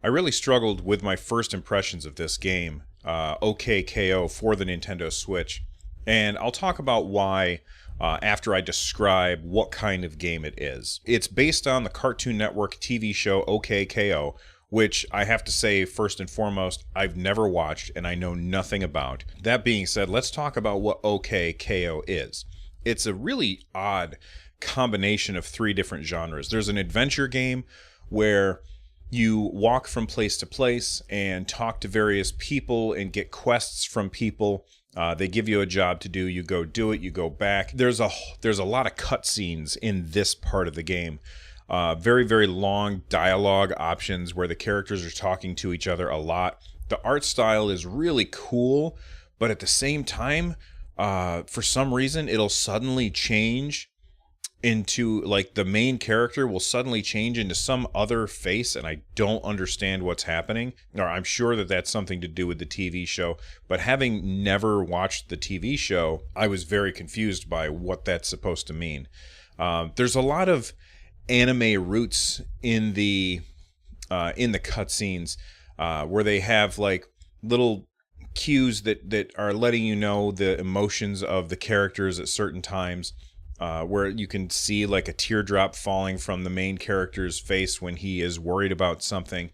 I really struggled with my first impressions of this game, OKKO, for the Nintendo Switch. And I'll talk about why after I describe what kind of game it is. It's based on the Cartoon Network TV show OKKO, which I have to say, first and foremost, I've never watched and I know nothing about. That being said, let's talk about what OKKO is. It's a really odd combination of three different genres. There's an adventure game where you walk from place to place and talk to various people and get quests from people. They give you a job to do. You go do it. You go back. There's a lot of cutscenes in this part of the game. Very, very long dialogue options where the characters are talking to each other a lot. The art style is really cool, but at the same time, for some reason, it'll suddenly change into, like, the main character will suddenly change into some other face, and I don't understand what's happening. Or I'm sure that that's something to do with the TV show, but having never watched the TV show, I was very confused by what that's supposed to mean. There's a lot of anime roots in the cutscenes, where they have like little cues that are letting you know the emotions of the characters at certain times. Where you can see like a teardrop falling from the main character's face when he is worried about something.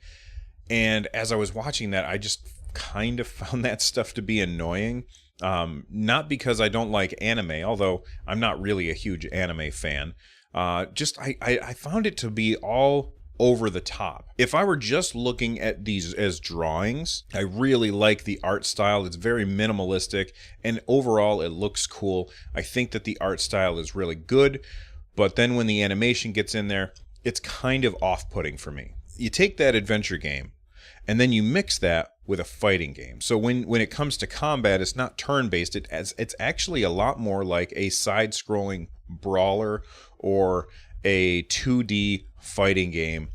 And as I was watching that, I just kind of found that stuff to be annoying. Not because I don't like anime, although I'm not really a huge anime fan. I found it to be all over the top. If I were just looking at these as drawings, I really like the art style. It's very minimalistic, and overall it looks cool. I think that the art style is really good, but then when the animation gets in there, it's kind of off-putting for me. You take that adventure game, and then you mix that with a fighting game. So when it comes to combat, it's not turn-based. It's actually a lot more like a side-scrolling brawler or a 2D fighting game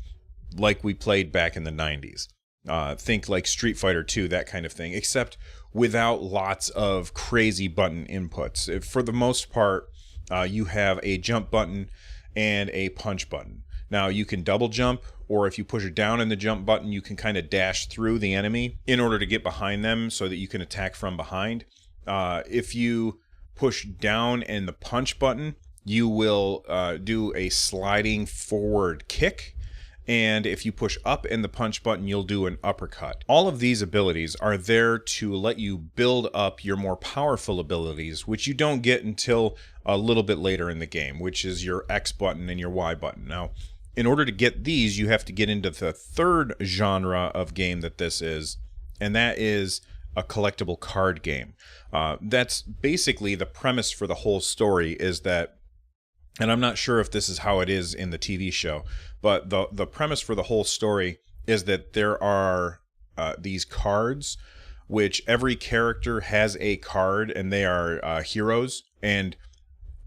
like we played back in the 90s. Think like Street Fighter 2, that kind of thing, except without lots of crazy button inputs. For the most part, you have a jump button and a punch button. Now, you can double jump, or if you push down in the jump button, you can kind of dash through the enemy in order to get behind them so that you can attack from behind. If you push down in the punch button, you will do a sliding forward kick. And if you push up in the punch button, you'll do an uppercut. All of these abilities are there to let you build up your more powerful abilities, which you don't get until a little bit later in the game, which is your X button and your Y button. Now, in order to get these, you have to get into the third genre of game that this is, and that is a collectible card game. That's basically the premise for the whole story, is that, and I'm not sure if this is how it is in the TV show, but the premise for the whole story is that there are these cards, which every character has a card, and they are heroes. And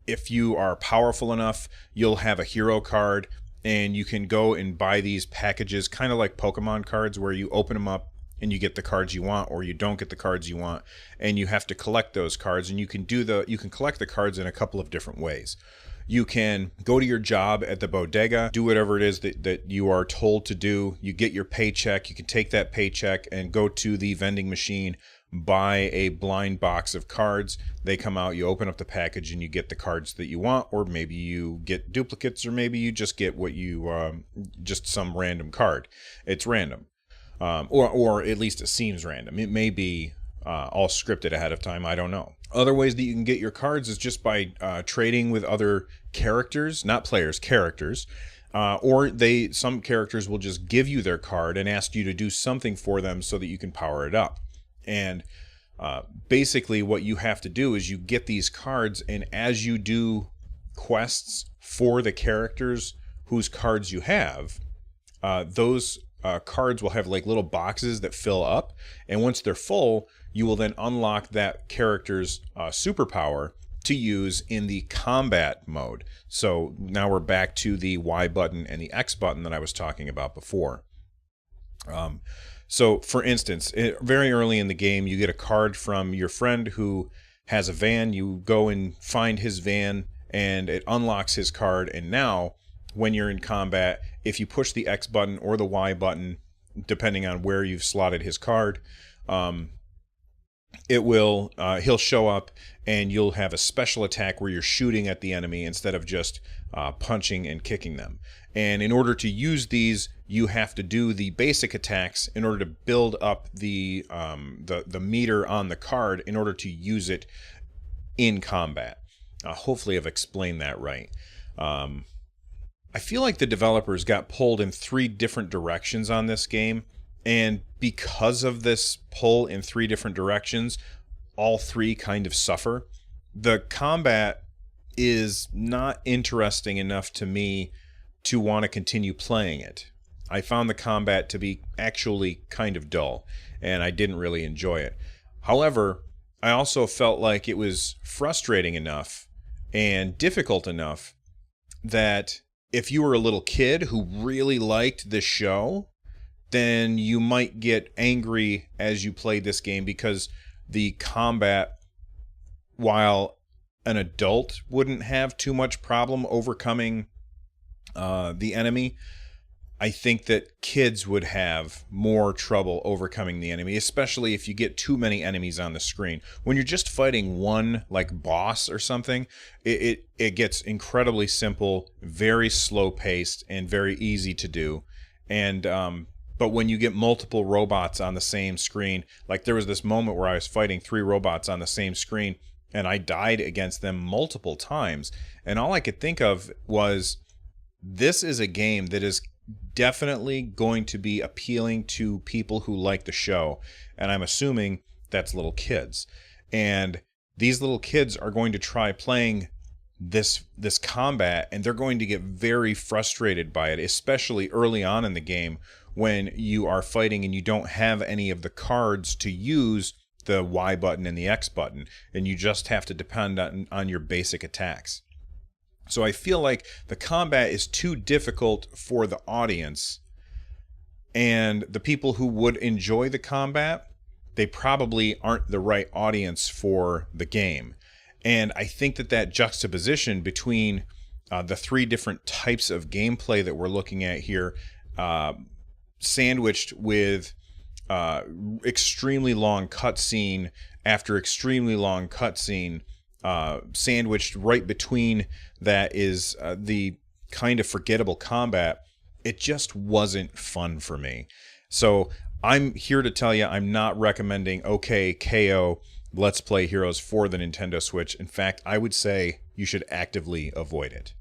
if you are powerful enough, you'll have a hero card, and you can go and buy these packages, kind of like Pokemon cards, where you open them up and you get the cards you want, or you don't get the cards you want, and you have to collect those cards. And you can collect the cards in a couple of different ways. You can go to your job at the bodega, do whatever it is that you are told to do. You get your paycheck. You can take that paycheck and go to the vending machine, buy a blind box of cards. They come out, you open up the package, and you get the cards that you want, or maybe you get duplicates, or maybe you just get what you, just some random card. It's random. Or at least it seems random. It may be all scripted ahead of time. I don't know. Other ways that you can get your cards is just by trading with other characters, not players, characters. Or some characters will just give you their card and ask you to do something for them so that you can power it up. And basically what you have to do is you get these cards, and as you do quests for the characters whose cards you have, those cards will have like little boxes that fill up, and once they're full, you will then unlock that character's superpower to use in the combat mode. So now we're back to the Y button and the X button that I was talking about before. So for instance, very early in the game, you get a card from your friend who has a van. You go and find his van, and it unlocks his card. And now when you're in combat, if you push the X button or the Y button, depending on where you've slotted his card. It will he'll show up and you'll have a special attack where you're shooting at the enemy instead of just punching and kicking them. And in order to use these, you have to do the basic attacks in order to build up the meter on the card in order to use it in combat. Hopefully I've explained that right. I feel like the developers got pulled in 3 different directions on this game, and because of this pull in 3 different directions, all 3 kind of suffer. The combat is not interesting enough to me to want to continue playing it. I found the combat to be actually kind of dull, and I didn't really enjoy it. However, I also felt like it was frustrating enough and difficult enough that if you were a little kid who really liked this show, then you might get angry as you played this game, because the combat, while an adult wouldn't have too much problem overcoming the enemy, I think that kids would have more trouble overcoming the enemy, especially if you get too many enemies on the screen. When you're just fighting one, like, boss or something, it gets incredibly simple, very slow-paced, and very easy to do. And but when you get multiple robots on the same screen, like there was this moment where I was fighting 3 robots on the same screen, and I died against them multiple times. And all I could think of was, this is a game that is definitely going to be appealing to people who like the show, and I'm assuming that's little kids. And these little kids are going to try playing this combat, and they're going to get very frustrated by it, especially early on in the game when you are fighting and you don't have any of the cards to use the Y button and the X button, and you just have to depend on your basic attacks. So I feel like the combat is too difficult for the audience, and the people who would enjoy the combat, they probably aren't the right audience for the game. And I think that juxtaposition between the 3 different types of gameplay that we're looking at here, sandwiched with extremely long cutscene after extremely long cutscene, sandwiched right between that is the kind of forgettable combat, it just wasn't fun for me. So I'm here to tell you, I'm not recommending OKKO Let's Play Heroes for the Nintendo Switch. In fact, I would say you should actively avoid it.